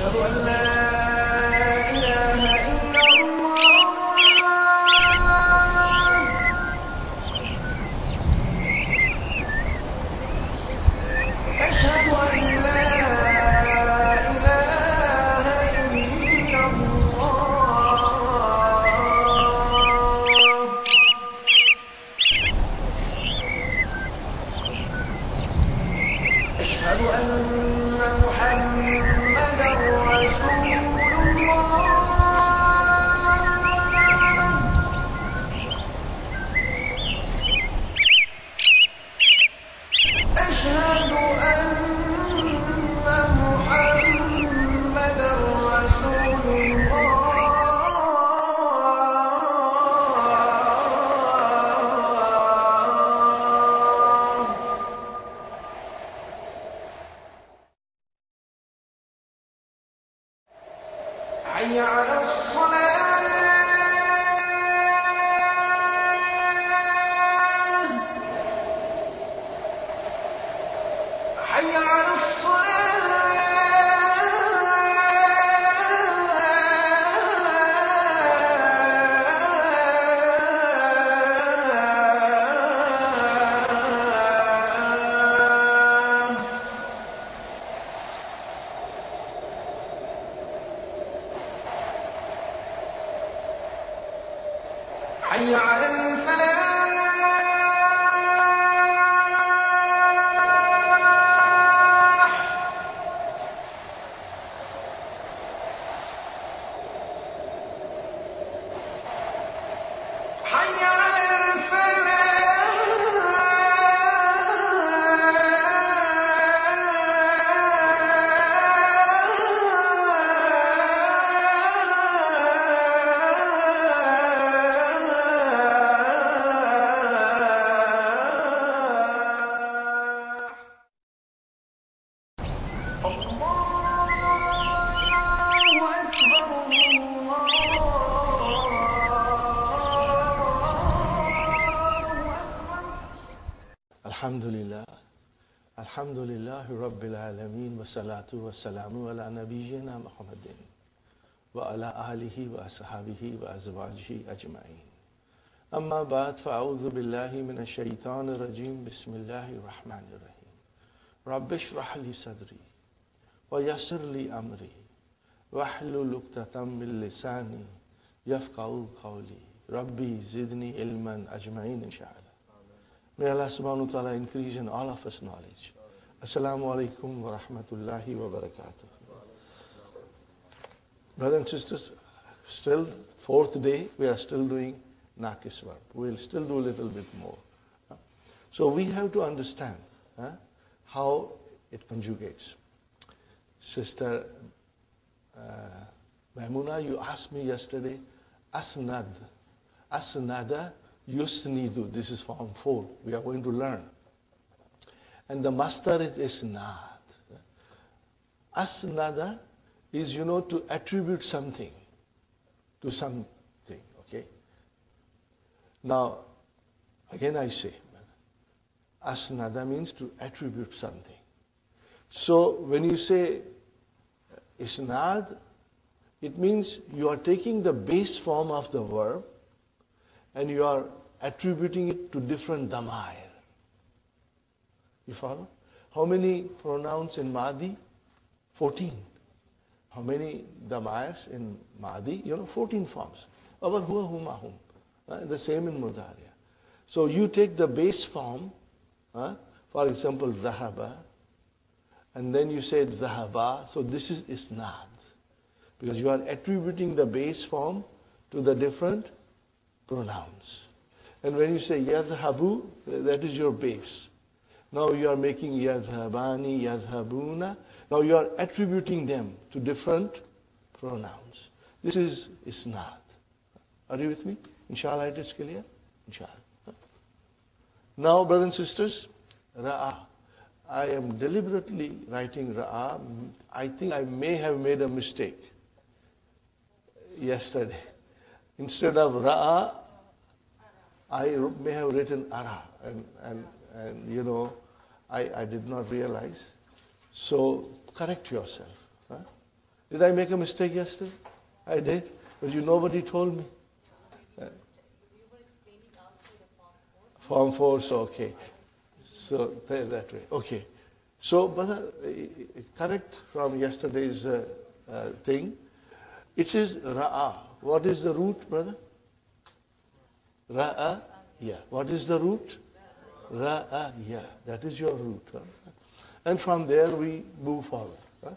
أشهد أن لا إله إلا الله أشهد أن لا إله إلا الله أشهد أن محمدا رسول الله أشهد أن محمدا رسول الله حي على الصلاة حي على الصلاة حي على الفلاح حي على Alhamdulillah Rabbil Alameen wa salatu wa salamu ala nabiyyina Muhammadin wa ala alihi wa ashabihi wa azwajihi ajma'in. Amma ba'd, fa'udhu billahi minash shaitanir rajim. Bismillahir rahmanir rahim. Rabbi shrah li sadri wa yassir li amri wahlul 'uqdatam min lisani yafqahu qawli. Rabbi zidni ilman ajma'in inshallah. May Allah subhanahu wa ta'ala increase in all of us knowledge. Assalamu alaikum wa rahmatullahi wa barakatuh. Brothers and sisters, still fourth day, we are still doing Naqis verb. We'll still do a little bit more. So we have to understand how it conjugates. Sister Maimuna, you asked me yesterday, asnad. Asnada yusnidu. This is form 4. We are going to learn. And the master is isnad. Asnada is, to attribute something to something. Okay? Now, again I say, asnada means to attribute something. So when you say isnad, it means you are taking the base form of the verb and you are attributing it to different damair. You follow? How many pronouns in Madi? 14. How many damairs in Madi? 14 forms. Our huwa, huma, hum. The same in Mudaria. So you take the base form, for example, zahaba, and then you say zahaba. So this is isnad. Because you are attributing the base form to the different pronouns. And when you say yazhabu, that is your base. Now you are making yazhabani, yazhabuna. Now you are attributing them to different pronouns. This is isnad. Are you with me? Inshallah it is clear? Inshallah. Now, brothers and sisters, ra'a. I am deliberately writing ra'a. I think I may have made a mistake yesterday. Instead of ra'a, I may have written ara. And I did not realize. So correct yourself. Did I make a mistake yesterday? I did, but nobody told me. Form 4, so okay. So that way. Okay. So, brother, correct from yesterday's thing. It says ra'a. What is the root, brother? Ra'a, yeah. What is the root? Ra'a, yeah. That is your root. Huh? And from there we move forward. Huh?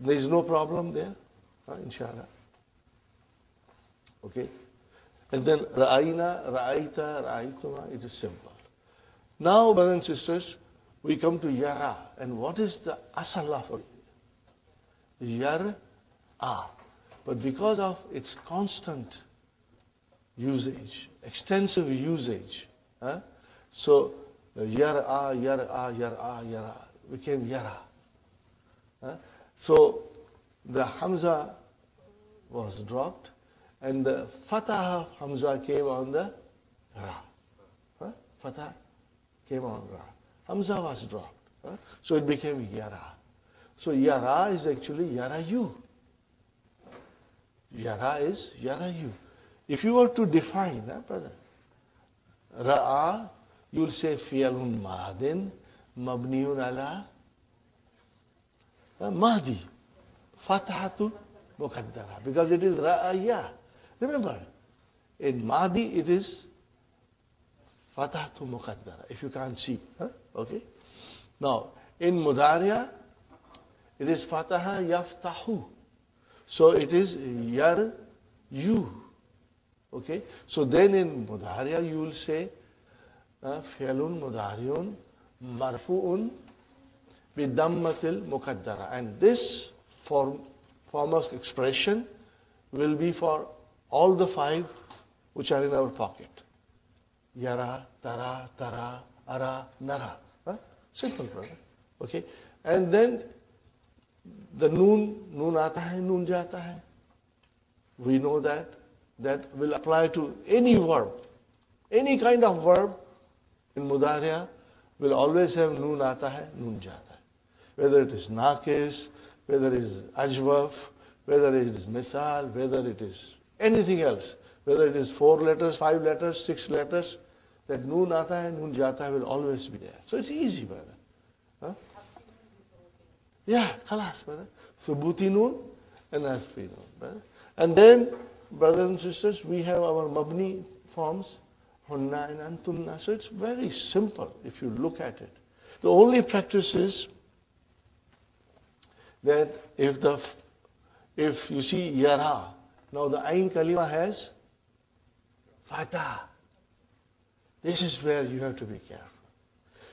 There is no problem there, inshallah. Okay. And then ra'ayna, ra'ayta, ra'aytuma, it is simple. Now, brothers and sisters, we come to yara. And what is the asal of it? Yara. But because of its constant usage, extensive usage, so yara became yara. So the Hamza was dropped and the Fatah Hamza came on the Ra. Fatah came on Ra. Hamza was dropped. So it became Yara. So Yara is actually Yarayu. Yara is Yarayu. If you were to define, brother, Ra'a, you will say Fi'alun Madin, Mabniun ala Mahdi, Fatahatu Muqaddara, because it is Ra'aya. Remember, in Mahdi it is Fatahatu Muqaddara, if you can't see. Okay? Now, in Mudaria, it is Fataha Yaftahu. So it is Yar You. Okay? So then in Mudaria you will say Fi'alun Mudariun Marfu'un Bidammatil Muqaddara. And this form of expression will be for all the 5 which are in our pocket. Yara, Tara, Tara, Ara, Nara. Simple, brother. Okay? And then the noon aata hai, noon jata hai. We know that will apply to any verb. Any kind of verb in Mudaria will always have noon aata hai, noon jata hai. Whether it is naqis, whether it is ajwaf, whether it is misal, whether it is anything else, whether it is 4 letters, 5 letters, 6 letters, that noon aata hai, noon jata hai will always be there. So it's easy, brother. Yeah, khalas, brother. Thubuti noon and asfi noon, brother. And then, brothers and sisters, we have our mabni forms, hunna and antunna. So it's very simple if you look at it. The only practice is that if you see yara, now the ayn kalima has fatah. This is where you have to be careful.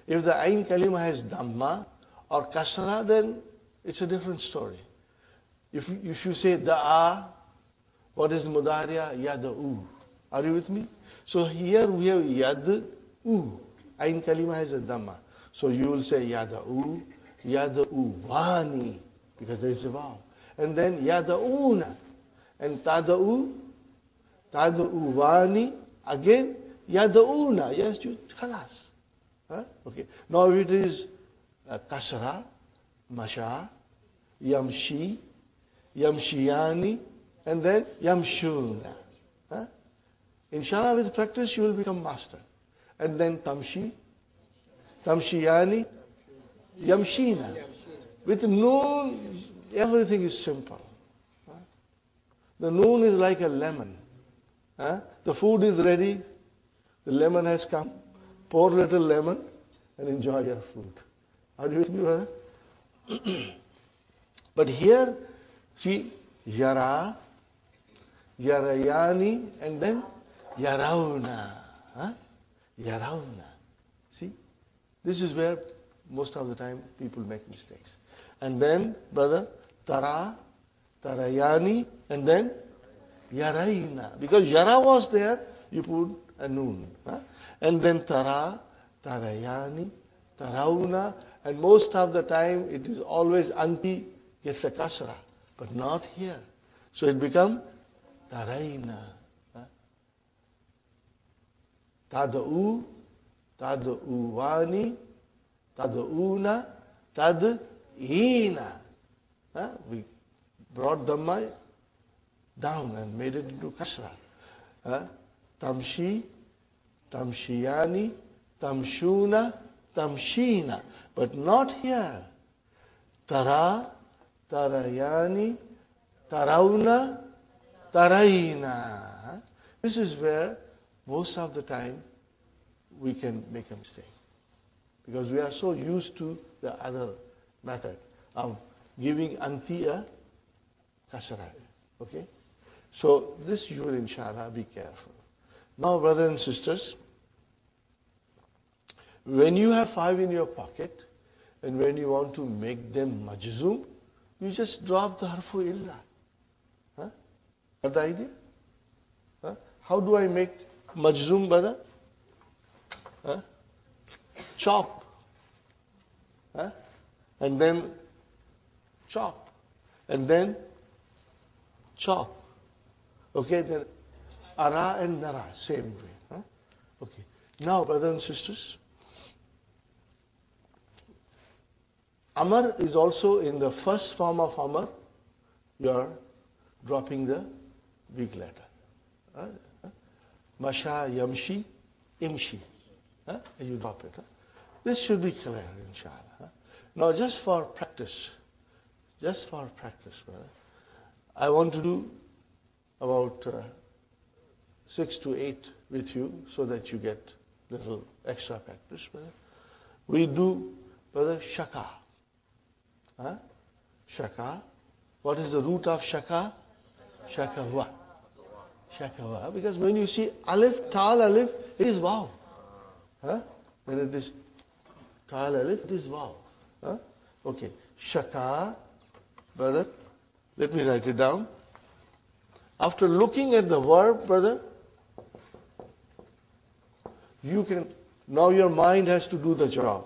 If the ayn kalima has dhamma or kasra, then it's a different story. If you say da'a, what is Mudaria? Yada'u. Are you with me? So here we have yad'u. Ayn kalima has a dhamma. So you will say yada'u, yada'u wani, because there is a vowel. And then yada'una. And tada'u wani, again yada'una. Yes, you khalas. Okay. Now if it is kasra, masha, yamshi, yamshiyani, and then yamshuna. Inshallah, with practice, you will become master. And then tamshi, tamshiyani, yamshina. With noon, everything is simple. The noon is like a lemon. The food is ready, the lemon has come. Pour little lemon and enjoy your food. Are you with me, brother? But here, see, yara, yarayani, and then yarauna. Yarauna. See? This is where most of the time people make mistakes. And then, brother, tara, tarayani, and then yaraina. Because yara was there, you put a noon. And then tara, tarayani, tarauna, and most of the time it is always anti gets a kasra, but not here. So it becomes taraina. Tad'u, tad'uwani, tad'una, tad'ina. We brought Dhamma down and made it into Kasra. Tamshi, Tamshiyani, Tamshuna, Tamshina. But not here. Tara, Tarayani, Tarauna, Taraina. This is where most of the time we can make a mistake. Because we are so used to the other method of giving anti a kasra. Okay? So this you will inshallah be careful. Now brothers and sisters, when you have 5 in your pocket and when you want to make them majzoom, you just drop the harfu illa. Got the idea? How do I make majzoom, brother? Chop. And then chop. And then chop. Okay, then ara and nara, same way. Okay. Now, brothers and sisters, Amar is also in the first form of Amar, you are dropping the big letter. Masha, Yamshi, Imshi. And you drop it. This should be clear, inshallah. Now, just for practice, brother, I want to do about 6 to 8 with you so that you get little extra practice, brother. We do, brother, shaka. Shaka. What is the root of shaka? Shakawa. Shakawa. Because when you see alif, tal alif, it is vav. When it is tal alif, it is vav. Okay. Shaka, brother, let me write it down. After looking at the verb, brother, you can, now your mind has to do the job.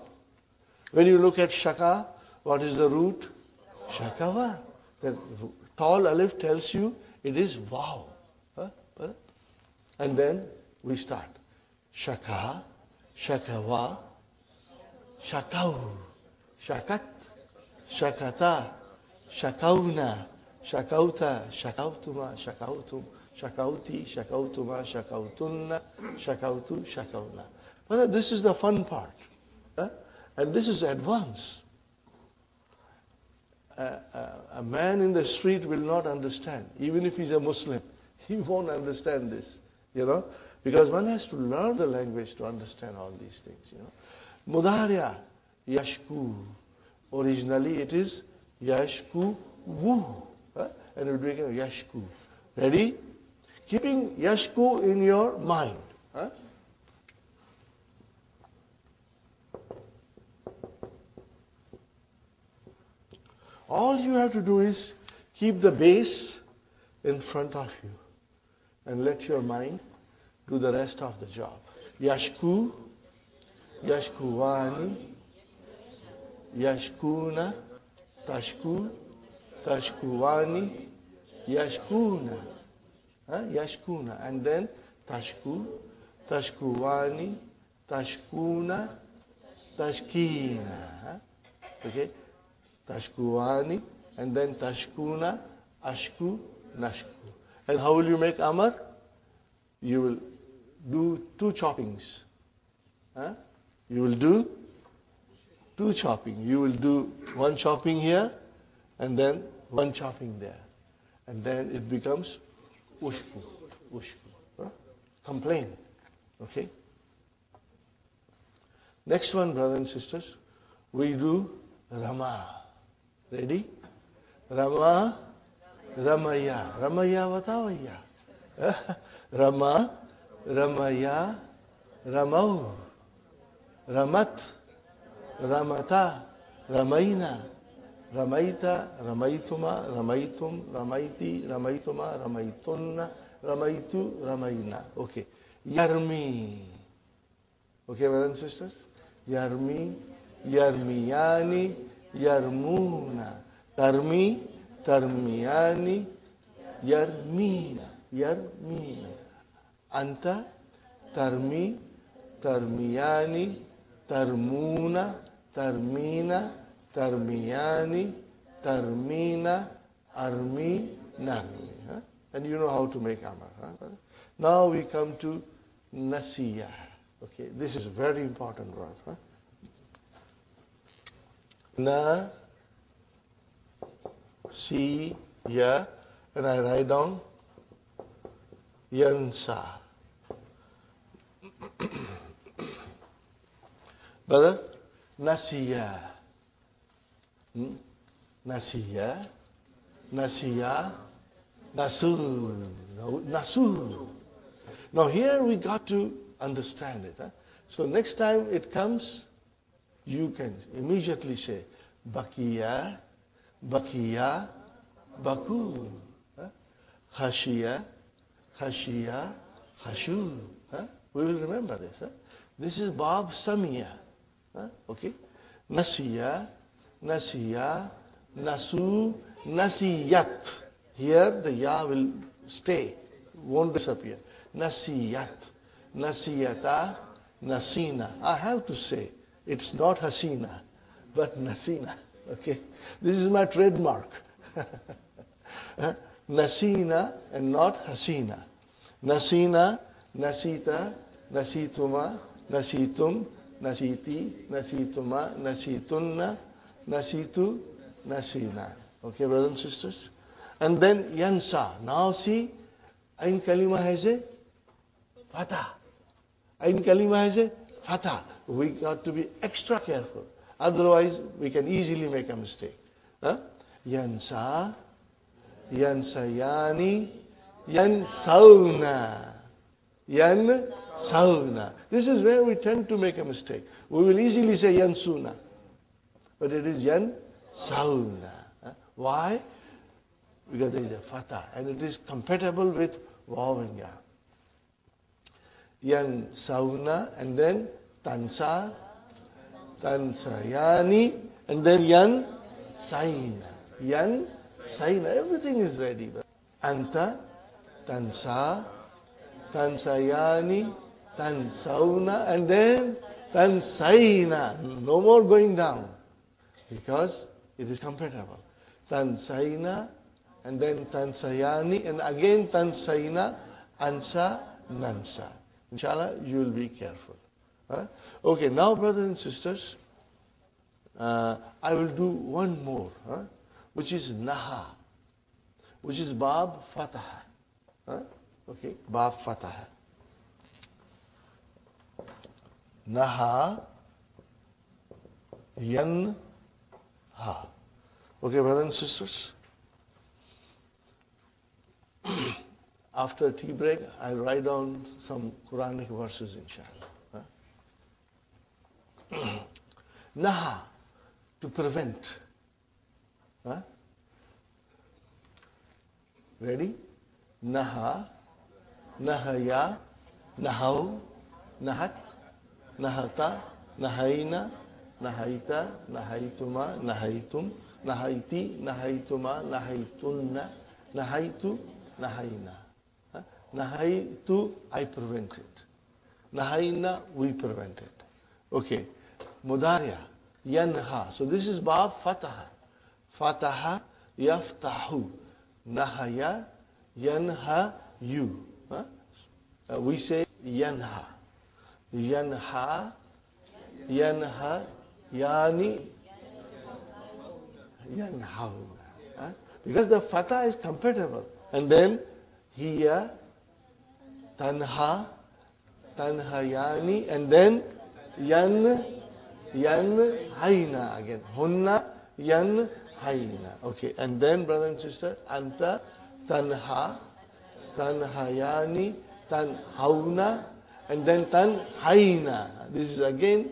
When you look at shaka, what is the root? Shakawa. The tall alif tells you it is vav. And then we start. Shaka, shakawa, shakau, shakat, shakata, shakauna, shakauta, shakautuma, shakautum, shakauti, shakautuma, shakautunna, shakautu, shakauna. Well, this is the fun part. And this is advanced. A man in the street will not understand. Even if he's a Muslim, he won't understand this. Because one has to learn the language to understand all these things. Mudaria, yashku. Originally it is yashku wu. And it will become yashku. Ready? Keeping yashku in your mind. All you have to do is keep the base in front of you and let your mind do the rest of the job. Yashku, yashkuwani, yashkuna, tashku, tashkuwani, yashkuna. Yashkuna. And then tashku, tashkuwani, tashkuna, tashkina. Okay? Tashkuwani, and then tashkuna, ashku, nashku. And how will you make Amar? You will do 2 choppings. You will do 2 chopping. You will do 1 chopping here, and then 1 chopping there. And then it becomes ushku. Ushku. Complain. Okay? Next one, brothers and sisters, we do Rama. Ready? Rama, Ramaya. Ramaya, vatavaya. Rama, Ramaya, Ramau. Ramat, Ramata, Ramaina. Ramaita, Ramaituma, Ramaitum, Ramaiti, Ramaituma, Ramaitunna, Ramaitu, Ramaina. Okay. Yarmi. Okay, brothers and sisters? Yarmi, Yarmiyani, Yarmuna. Tarmi, Tarmiyani, Yarmina. Yarmina. Anta, Tarmi, Tarmiyani, Tarmuna, Tarmina, Tarmiyani, Tarmina, Armi, Narmi. Huh? And you know how to make Amar. Huh? Now we come to Nasiya. Okay, this is a very important word. Huh? Na, si, ya, and I write down Yansa. Brother, Nasiya. Nasiya, Nasiya, Nasu. Nasu. Now here we got to understand it. Huh? So next time it comes, you can immediately say, Bakiya, Bakiya, Baku. Huh? Khashiya, Khashiya, Khashu. Huh? We will remember this. Huh? This is Bab Samiya. Huh? Okay? Nasiya, Nasiya, Nasu, Nasiyat. Here the ya will stay, won't disappear. Nasiyat, Nasiyata, Nasina. I have to say, it's not Hasina, but Nasina. Okay? This is my trademark. Nasina and not Hasina. Nasina, Nasita, Nasituma, Nasitum, Nasiti, Nasituma, Nasitunna, Nasitu, Nasina. Okay, brothers and sisters? And then Yansa. Now see, Ain Kalima has a Fatah. Ain Kalima has a Fatah. We got to be extra careful. Otherwise, we can easily make a mistake. Huh? Yansa, Yansayani, Yansauna. Yansauna. This is where we tend to make a mistake. We will easily say Yansuna. But it is Yansauna. Why? Because there is a fatah and it is compatible with vav and ya. Yansauna and then Tansa, Tansayani and then Yansaina. Yansaina. Everything is ready. Anta, Tansa, Tansayani, Tansauna and then Tansaina. No more going down because it is compatible. Tansaina and then Tansayani and again Tansaina, Ansa, Nansa. Inshallah, you will be careful. Huh? Okay, now brothers and sisters, I will do one more, which is Naha, which is Bab Fataha. Okay, Bab Fataha. Naha, Yanha. Okay, brothers and sisters. After tea break, I'll write down some Quranic verses, inshallah. Naha, to prevent. Ready? Naha, Nahaya, Nahau, Nahat, Nahata, Nahaina, Nahaita, Nahaituma, Nahaitum, Nahaiti, Nahaituma, Nahaitunna, Nahaitu, Nahaina. Nahaitu, I prevent it. Nahaina, we prevent it. Okay. Mudaria, Yanha. So this is Bab Fataha. Fataha, Yaftahu. Nahaya, Yanha, you. We say Yanha. Yanha, Yanha, Yani, Yanhauna. Because the Fatah is compatible. And then Hiya, Tanha, Tanhayani, and then Yanhaina again. Hunna, Yanhaina. Okay, and then brother and sister, Anta, Tanha, Tanhayani, Tanhauna, and then Tanhaina. This is again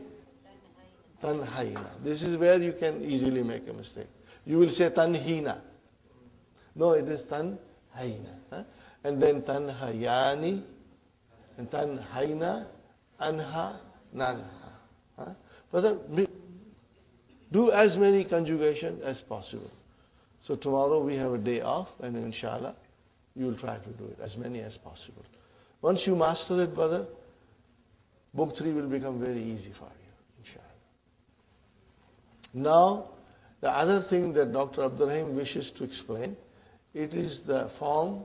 Tanhaina. This is where you can easily make a mistake. You will say Tanhina. No, it is Tanhaina. And then Tanhayani, and Tanhaina, Anha, Nanha. Brother, do as many conjugations as possible. So tomorrow we have a day off, and inshallah, you will try to do it, as many as possible. Once you master it, brother, book 3 will become very easy for you, inshallah. Now, The other thing that Dr. Abdurrahim wishes to explain, it is the form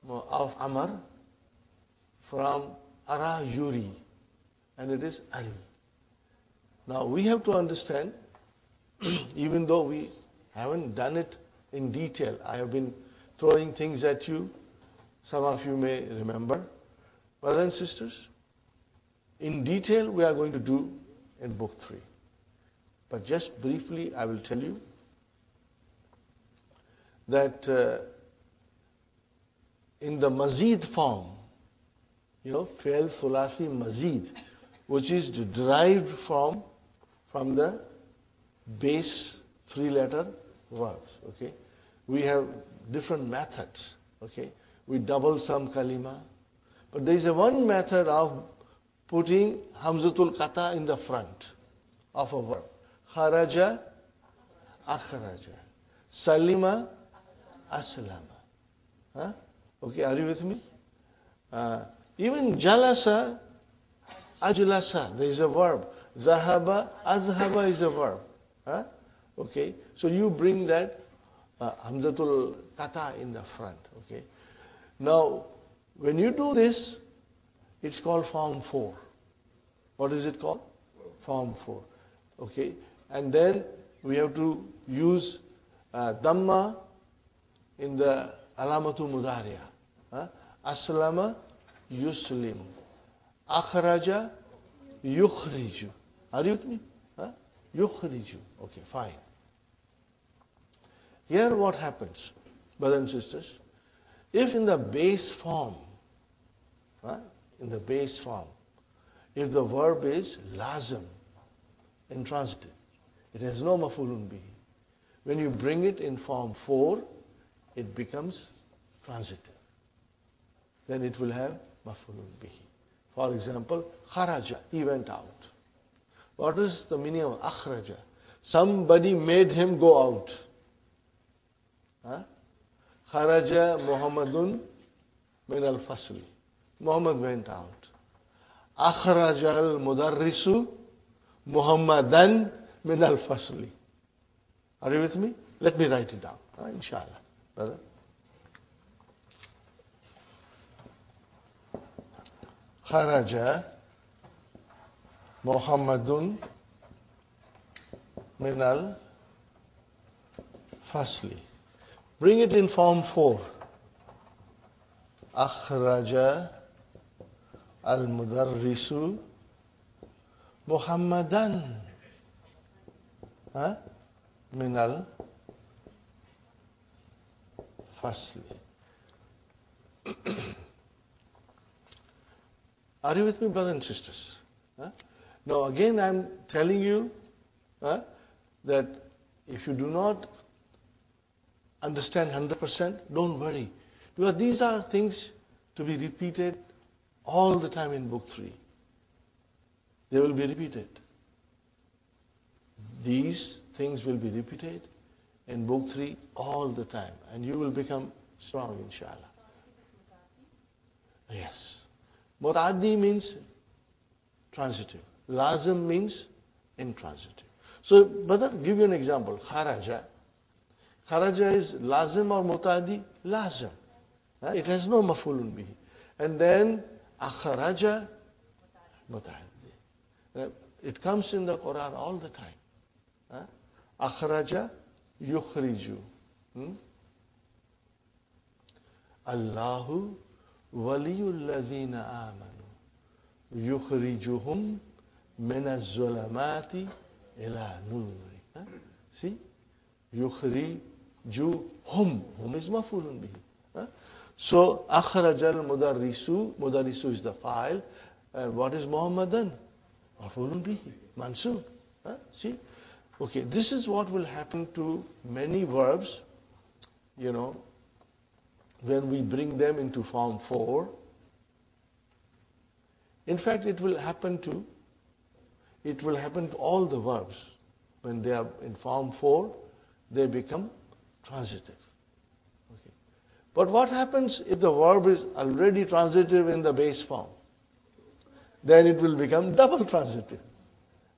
of Amar from Ara Yuri, and it is Ari. Now we have to understand, even though we haven't done it in detail, I have been throwing things at you, some of you may remember. Brothers and sisters, in detail we are going to do in book 3. But just briefly I will tell you that in the mazid form, fi'l thulasi mazid, which is derived from the base 3-letter verbs. Okay, we have different methods. Okay, we double some kalima, but there is one method of putting hamzatul qata in the front of a verb. Kharaja, akhraja. Salima, aslama. Huh? Okay, are you with me? Even jalasa, ajlasa, there is a verb. Zahaba, azhaba is a verb. Huh? Okay, so you bring that hamzatul qata in the front. Okay, now when you do this, it's called form 4. What is it called? Form 4. Okay, and then we have to use dhamma in the alamatu mudaria. Aslama, yuslim. Akhraja, yukhriju. Are you with me? Yukhriju. Okay, fine. Here what happens, brothers and sisters, if in the base form, if the verb is lazim, intransitive, it has no maf'ulun bihi. When you bring it in form 4, it becomes transitive. Then it will have maf'ulun bihi. For example, kharaja, he went out. What is the meaning of akhraja? Somebody made him go out. Kharaja Muhammadun min al-fasli. Muhammad went out. Akhraja al-mudarrisu Muhammadan min al-fasli. Are you with me? Let me write it down, inshallah, brother. Kharaja Muhammadun min al-fasli. Bring it in form 4. Akhraja al-mudarrisu Muhammadan min al-fasli. Are you with me, brothers and sisters? Now again I am telling you that if you do not understand 100%, don't worry. Because these are things to be repeated all the time in book 3. They will be repeated. These things will be repeated in book 3 all the time. And you will become strong, inshallah. Yes. Mutaddi means transitive. Lazim means intransitive. So, brother, give you an example. Kharaja. Kharaja is lazim or mutaddi? Lazim. It has no maf'ulun bihi. And then akhraja, mutaddi. It comes in the Quran all the time. Akhraja, yukhriju. Allahu waliyul ladhina amanu. Yukhrijuhum min az-zulamati ila nuri. See? Yukhrijuhum. Hum is maf'ulun bihi. So, akhraja al-mudarrisu. Mudarrisu is the file. What is Muhammadan? Maf'ulun bihi. Mansub. See? Okay, this is what will happen to many verbs, when we bring them into form 4. In fact, it will happen to all the verbs. When they are in form 4, they become transitive. Okay. But what happens if the verb is already transitive in the base form? Then it will become double transitive.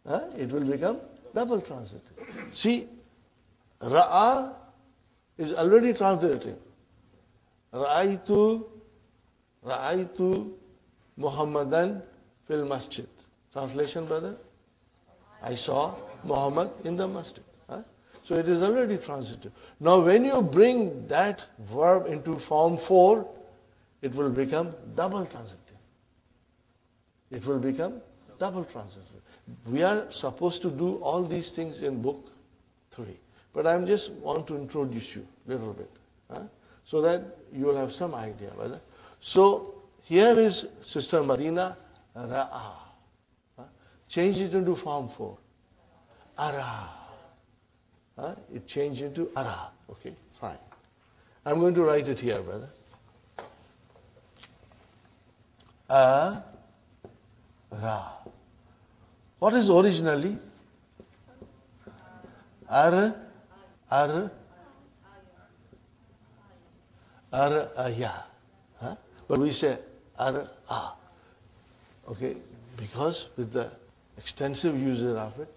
It will become Double transitive. See, ra'a is already transitive. Ra'aytu Muhammadan fil masjid. Translation, brother? I saw Muhammad in the masjid. Huh? So it is already transitive. Now when you bring that verb into form 4, it will become double transitive. It will become double transitive. We are supposed to do all these things in book 3. But I just want to introduce you a little bit. Huh? So that you will have some idea. Brother. So here is Sister Madina, Ra'a. Huh? Change it into form 4. Ara. Huh? It changed into Ara. Okay, fine. I'm going to write it here, brother. Ra. What is originally? Aya. Huh? But we say Ara. Okay, because with the extensive usage of it,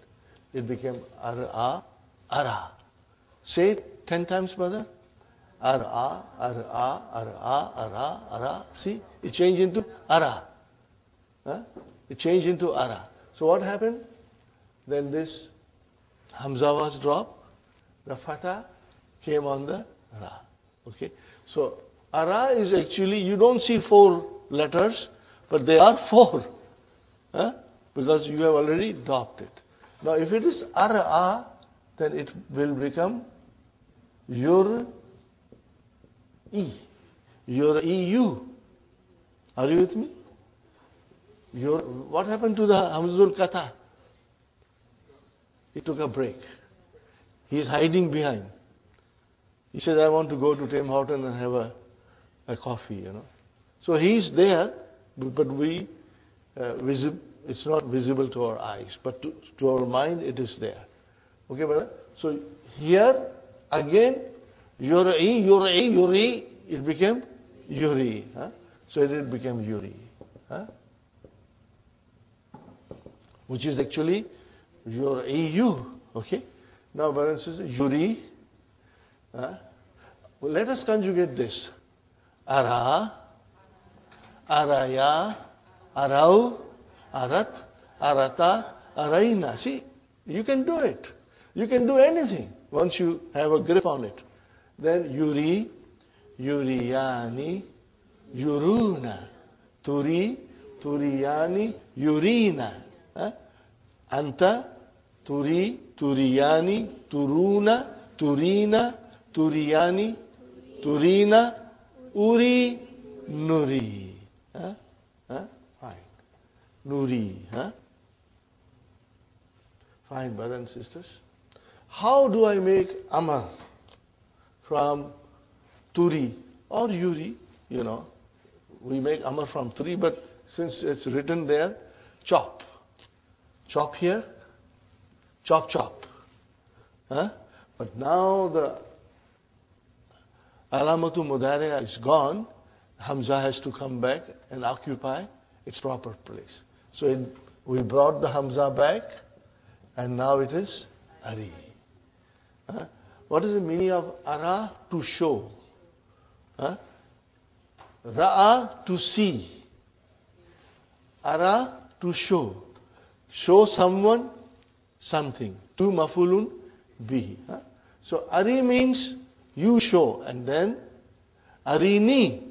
it became Ara. Say it 10 times, brother. Ara. See, it changed into Ara. Huh? It changed into Ara. So what happened? Then this Hamza was dropped. The Fatha came on the Ra. Okay. So Ara is actually, you don't see 4 letters, but they are 4. Huh? Because you have already dropped it. Now if it is Ara, then it will become Yur E. Yur EU. Are you with me? What happened to the Hamzul Katha? He took a break. He is hiding behind. He says, I want to go to Tim Horton and have a coffee, you know. So he is there, but it's not visible to our eyes, but to our mind it is there. Okay, brother? So here, again, Yuri, it became Yuri. Huh? So it became Yuri. Huh? Which is actually your EU. Okay? Now, brothers and sisters, Yuri. Well, let us conjugate this. Ara, Araya, Arau, Arat, Arata, Araina. See, you can do it. You can do anything once you have a grip on it. Then Yuri, Yuriyani, Yuruna, Turi, Turiyani, Yurina. Anta, Turi, Turiyani, Turuna, Turina, Turiyani, Turina, Uri, Nuri. Fine. Nuri. Fine, brothers and sisters. How do I make Amar from Turi or Yuri? You know, we make Amar from Turi, but since it's written there, chop. Chop here, chop. But now the Alamatu Mudaria is gone. Hamza has to come back and occupy its proper place. So we brought the Hamza back, and now it is Ari. What is the meaning of Ara? To show. Ra'a, to see. Ara, to show. Show someone something. Tu mafulun bihi. So Ari means you show, and then Arini,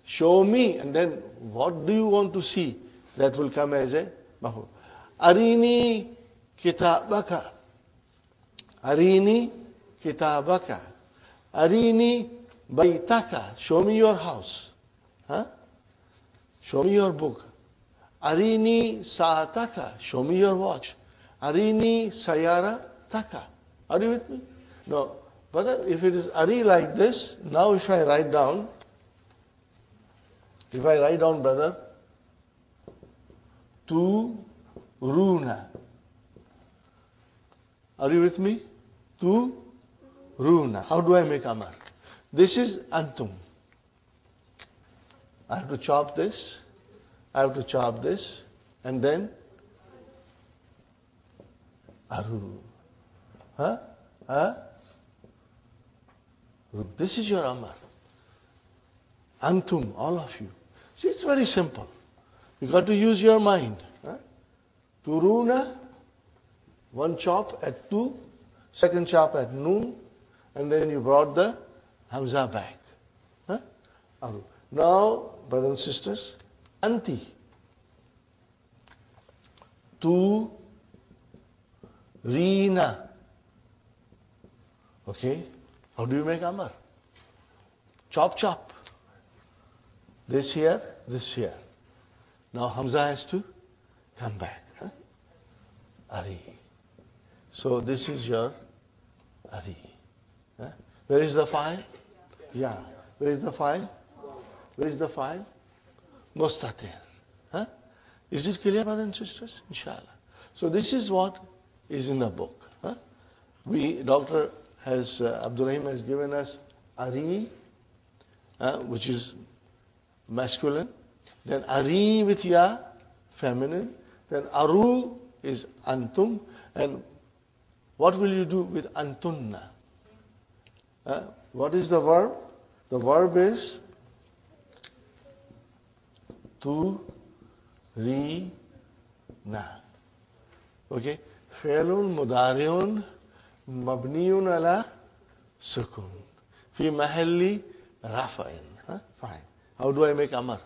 show me, and then what do you want to see? That will come as a maful. Arini kitabaka. Arini kitabaka. Arini baitaka. Show me your house. Show me your book. Arini saataka. Show me your watch. Arini sayara taka. Are you with me? No. But if it is Ari like this, now if I write down, brother, Tu Runa. Are you with me? Tu Runa. How do I make Amar? This is Antum. I have to chop this, and then Aru. Huh? Huh? This is your Amar. Antum, all of you. See, it's very simple. You got to use your mind. Huh? Turuna, one chop at tu, second chop at noon, and then you brought the Hamza back. Huh? Aru. Now, brothers and sisters, Anti. Tu, Rina. Okay? How do you make Amar? Chop, chop. This here, this here. Now Hamza has to come back. Huh? Ari. So this is your Ari. Huh? Where is the file? Yeah. Where is the file? Where is the file? Mustatir. Huh? Is it clear, brothers and sisters? Inshallah. So this is what is in the book. Huh? Dr. Abdurrahim has given us Ari, which is masculine. Then Ari with Ya, feminine. Then Aru is Antum. And what will you do with Antunna? What is the verb? The verb is Tu, Ri, Na. Okay? Fi'lun mudariun mabniyun ala sukun. Fi mahalli rafa'in. Fine. How do I make Amar?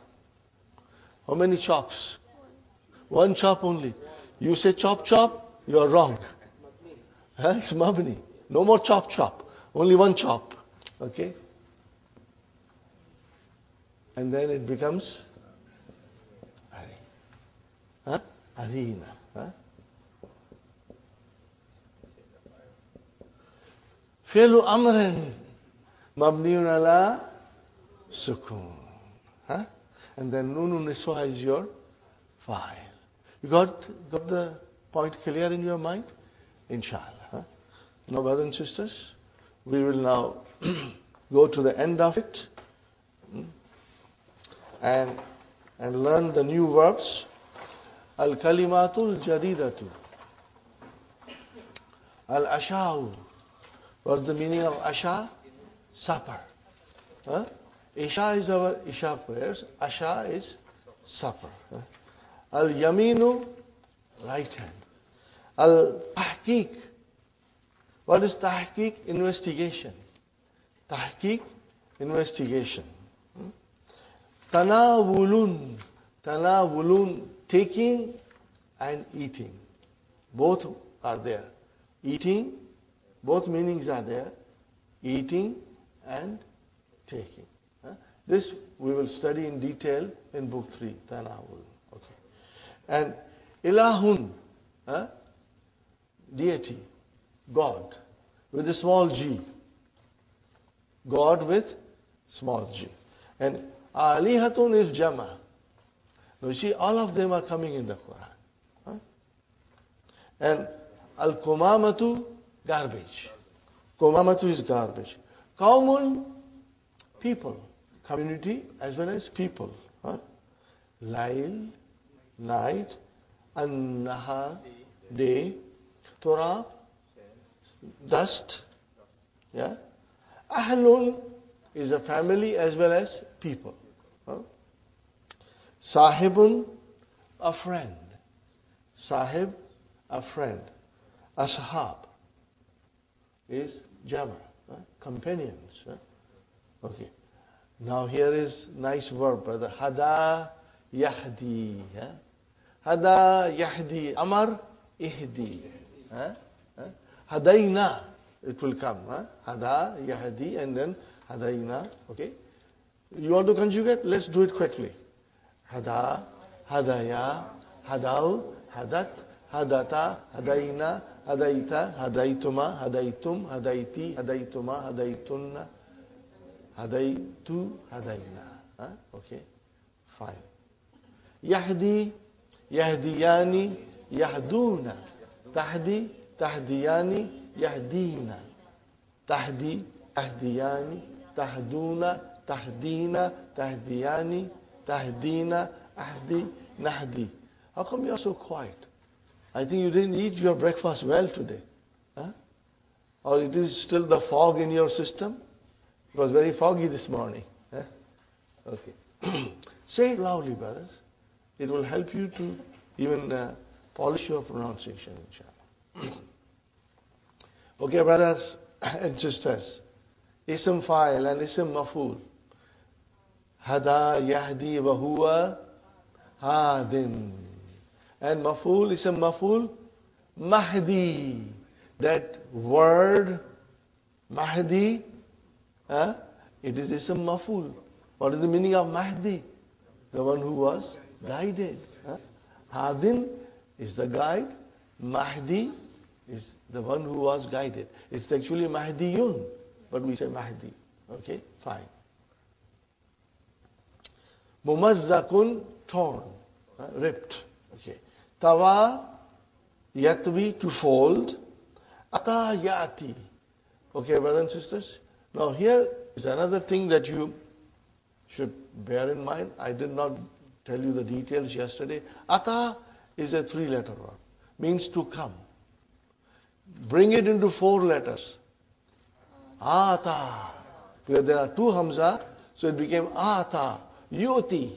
How many chops? One chop only. You say chop chop, you are wrong. It's mabni. No more chop chop. Only one chop. Okay? And then it becomes Ari. Arina. Fi'lu amrin mabniun ala sukun. And then nunun niswa is your file. You got the point clear in your mind? Inshallah. Now, brothers and sisters, we will now go to the end of it and learn the new verbs. Al-kalimatul jadidatu. Al-asha'u. What's the meaning of asha? Supper. Isha is our Isha prayers. Asha is supper. Al-yaminu, right hand. Al-tahqiq. What is tahqiq? Investigation. Tahqiq, investigation. Tanawulun. Tanawulun, taking and eating. Both are there. Eating, both meanings are there. Eating and taking. This we will study in detail in book 3, Tanawul. Okay. And Ilahun, deity, God, with a small g. God with small g. And Alihatun is Jama. Now you see, all of them are coming in the Quran. And Al-Kumamatu, garbage. Kumamatu is garbage. Qawmun, people. Community as well as people. Lail, night. An-Nahar, day. Turab, dust. Yeah. Ahlun is a family as well as people. Sahibun, a friend. Sahib, a friend. Ashab is Jama, companions. Okay. Now here is nice verb, brother. Hada yahdi. Hada yahdi. Amar ihdi. Hadaina. It will come. Hada yahdi and then hadaina. Okay. You want to conjugate? Let's do it quickly. Hada, hadaya, hadau, hadat, hadata, hadaina, hadaita, hadaituma, hadaitum, hadaiti, hadaituma, hadaitunna, hadaitu, hadaina. Okay, fine. Yahdi, yahdiyani, yahduna. Tahdi, tahdiyani, yahdina. Tahdi, tahdiyani, tahduna, tahdina, tahdiyani, tahdina, ahdi, nahdi. How come you are so quiet? I think you didn't eat your breakfast well today. Huh? Or it is still the fog in your system? It was very foggy this morning. Huh? Okay. Say it loudly, brothers. It will help you to even polish your pronunciation, inshallah. Okay, brothers and sisters. Ism fa'il and ism maf'ul. Hada yahdi wa huwa hadin. And maf'ul, ism maf'ul, mahdi. That word, mahdi, it is ism maf'ul. What is the meaning of mahdi? The one who was guided. Hadin is the guide. Mahdi is the one who was guided. It's actually Mahdiyun, but we say Mahdi. Okay, fine. Mumazzakun, torn, ripped. Okay. Tawa, yatwi, to fold. Ata yati. Okay, brothers and sisters. Now here is another thing that you should bear in mind. I did not tell you the details yesterday. Ata is a 3-letter word. Means to come. Bring it into 4 letters. Ata. Because there are 2 hamza, so it became ata. Yuti.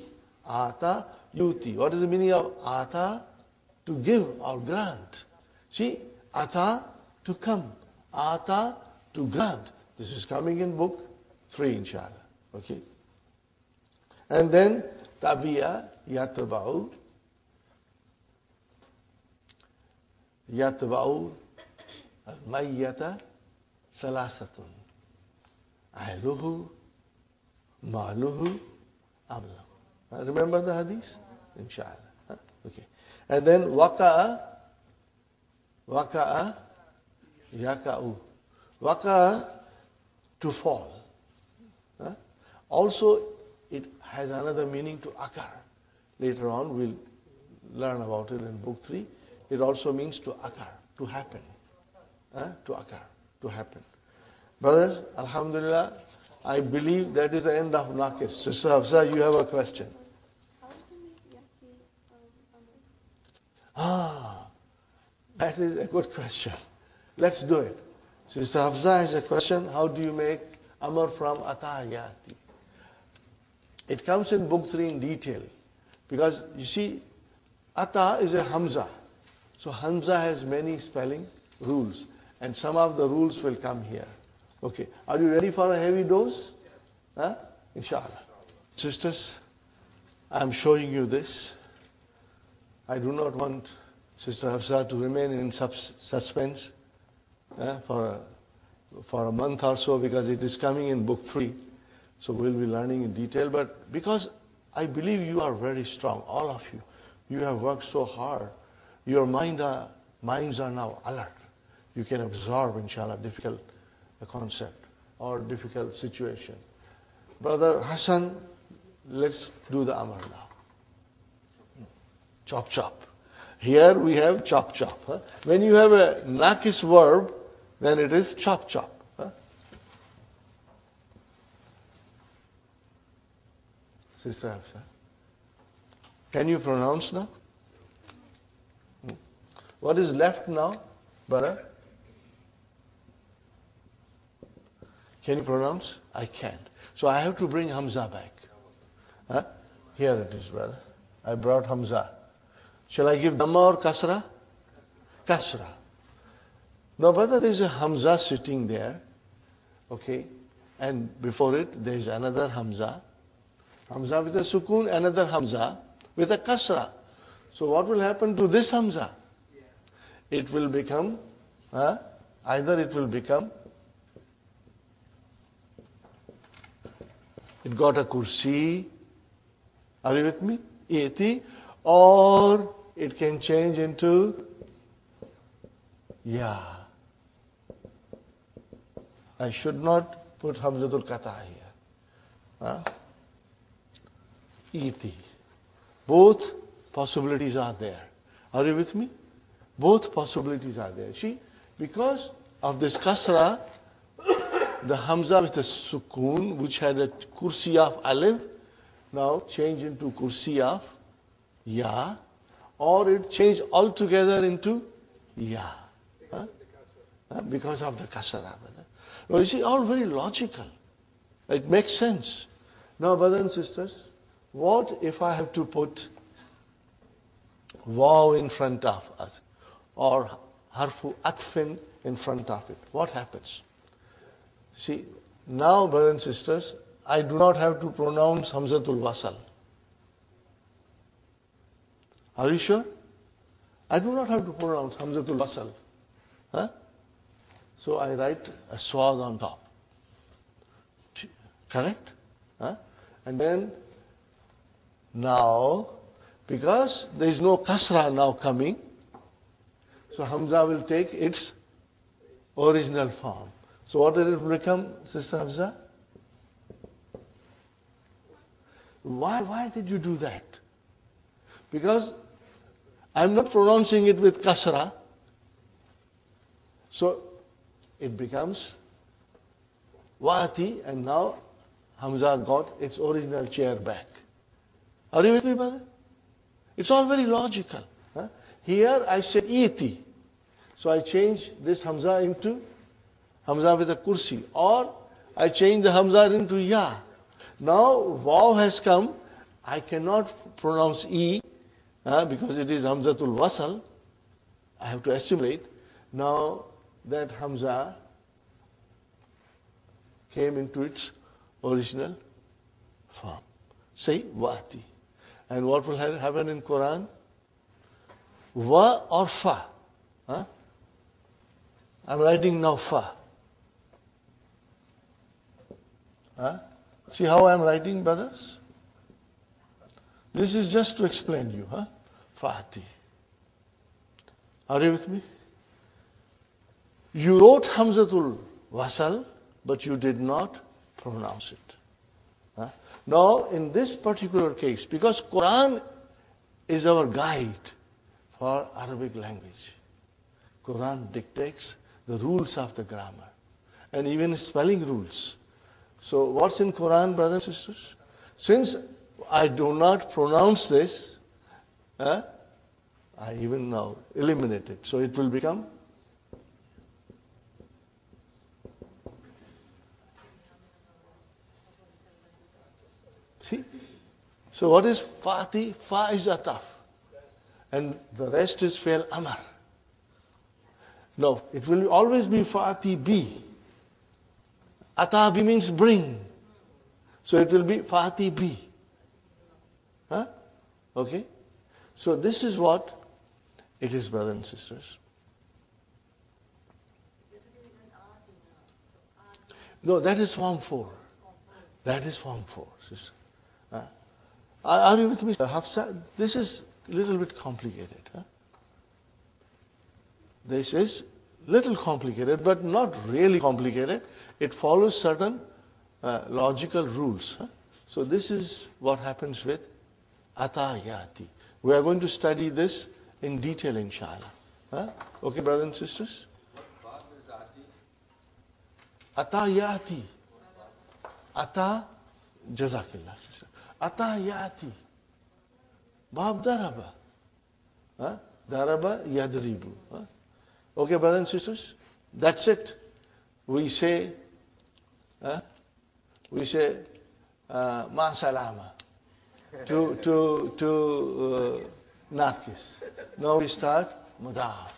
Ata, yuti. What is the meaning of ata? To give or grant. See, ata, to come. Ata, to grant. This is coming in book 3, inshallah. Okay. And then, tabiya, yatba'u. Yatba'u al-mayyata salasatun. Ahluhu, maluhu, amlahu. Remember the hadith? Inshallah. Okay. And then waqa'a, yaka'u. Waqa'a, to fall. Also, it has another meaning to occur. Later on, we'll learn about it in book 3. It also means to occur, to happen. To occur, to happen. Brothers, alhamdulillah, I believe that is the end of Naqis. Sister Hafsa, you have a question. How do we yati That is a good question. Let's do it. Sister Hafsa has a question. How do you make Amar from ata yati? It comes in book 3 in detail. Because you see, ata is a hamza. So hamza has many spelling rules. And some of the rules will come here. Okay. Are you ready for a heavy dose? Inshallah. Sisters, I'm showing you this. I do not want Sister Hafsa to remain in suspense for a month or so, because it is coming in book 3. So we'll be learning in detail. But because I believe you are very strong, all of you. You have worked so hard. Your minds are now alert. You can absorb, inshallah, difficult concept or difficult situation. Brother Hassan, let's do the Amar now. Chop, chop. Here we have chop, chop. When you have a Naqis verb, then it is chop, chop. Sister Hafsa, can you pronounce now? What is left now, brother? Can you pronounce? I can't. So I have to bring Hamza back. Here it is, brother. I brought Hamza. Shall I give Dhamma or Kasra? Kasra. Now, brother, there is a Hamza sitting there. Okay. And before it, there is another Hamza. Hamza with a sukoon, another Hamza with a Kasra. So what will happen to this Hamza? It will become, either it will become, it got a kursi, are you with me? Eti, or it can change into ya. I should not put Hamzatul Qata here. Eti. Both possibilities are there. Are you with me? Both possibilities are there. See, because of this kasra, the hamza with the sukoon, which had a kursi of alif, now change into kursi of ya, or it changed altogether into ya. Huh? Because of the kasara. Now you see, all very logical. It makes sense. Now, brothers and sisters, what if I have to put waw in front of us or harfu atfin in front of it? What happens? See, now, brothers and sisters, I do not have to pronounce hamzatul wasal. Are you sure? I do not have to pronounce hamzatul wasal. Huh? So I write a swad on top. Correct? Huh? And then, now, because there is no kasra now coming, so hamza will take its original form. So what did it become, Sister Hamza? Why did you do that? Because I'm not pronouncing it with kasra, so it becomes wa'ati, and now Hamza got its original chair back. Are you with me, brother? It's all very logical. Huh? Here I said iti, so I change this Hamza into Hamza with a kursi, or I change the Hamza into ya. Now waw has come, I cannot pronounce e because it is Hamzatul wasal. I have to assimilate. Now that Hamza came into its original form. Say wa'ati. And what will happen in Quran? Wa or fa. Huh? I'm writing now fa. Huh? See how I'm writing, brothers? This is just to explain you. Huh? Fa'ati. Are you with me? You wrote Hamzatul wasal, but you did not pronounce it. Huh? Now, in this particular case, because Quran is our guide for Arabic language, Quran dictates the rules of the grammar and even spelling rules. So what's in Quran, brothers and sisters? Since I do not pronounce this, I even now eliminate it. So it will become see? So what is Fati? Fa is ataf. And the rest is fail Amar. No, it will always be Fati bi. Atabi means bring. So it will be Fati bi. Huh? Okay? So this is what it is, brothers and sisters. No, that is form 4. That is form 4, sister. Are you with me, Hafsa? This is a little bit complicated. Huh? This is little complicated, but not really complicated. It follows certain logical rules. Huh? So this is what happens with atayati. We are going to study this in detail, inshallah. Huh? Okay, brothers and sisters? Atayati. Ata, jazakillah, sister. Atayati. Bab daraba. Huh? Daraba yadribu. Huh? Okay, brothers and sisters? That's it. We say ma salama to Nakis. Now we start Mudaf.